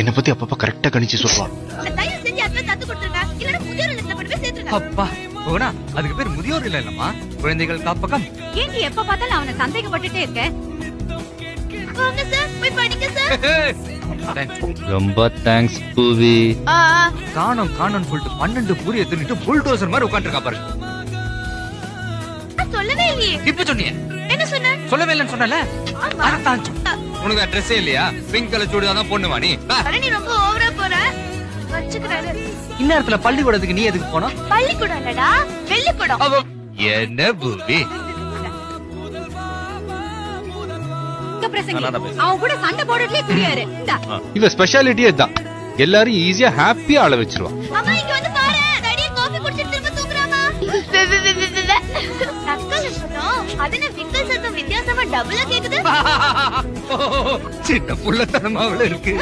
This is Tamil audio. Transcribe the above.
என்ன பத்தி அப்பப்ப கரெக்டா கணிச்சு சொல்லுவான். அப்பா போனா அதுக்கு பேர் முதியோர் இல்லம்மா, குழந்தைகள் காப்பகம். ஏன் எப்ப பார்த்தாலும் அவனை சந்தேகப்பட்டுட்டே இருக்க? ரொம்ப தேங்க்ஸ் பூவி. காணோம் காணோம் சொல்லிட்டு 12 பூரிய தின்னுட்டு புல்டோசர் மாதிரி உட்காந்துருக்கா பாரு. சொல்லவே இல்லையே. இப்ப சொன்னீங்க. என்ன சொன்ன? சொல்லவே இல்லைன்னு சொன்னல. உனக்கு ட்ரெஸ்ஸே இல்லையா? பிங்க் கலர் சூடிதான் தான் பொண்ணு வாணி. நீ ரொம்ப ஓவரா போற. வச்சுக்கறாரு. இந்நேரத்துல பள்ளிக்கூடத்துக்கு நீ எதுக்கு போன? பள்ளிக்கூடம் இல்லடா, வெள்ளிக்கூடம். என்ன பூவி? அவன் கூட சண்டை போடுறதுலயே தெரியாரு. இவ ஸ்பெஷாலிட்டியே தான், எல்லாரும் ஈஸியா ஹாப்பியா ஆள வச்சிருவான். அம்மா இங்க வந்து பாரு, டடியே காபி குடிச்சிட்டு திரும்ப தூங்குறாமா. நக்கல் சொன்னோம், அதன விக்கல் சத்தம் வித்தியாசமா டபுளா கேக்குது. சின்ன புள்ளத்தனமா இருக்கு.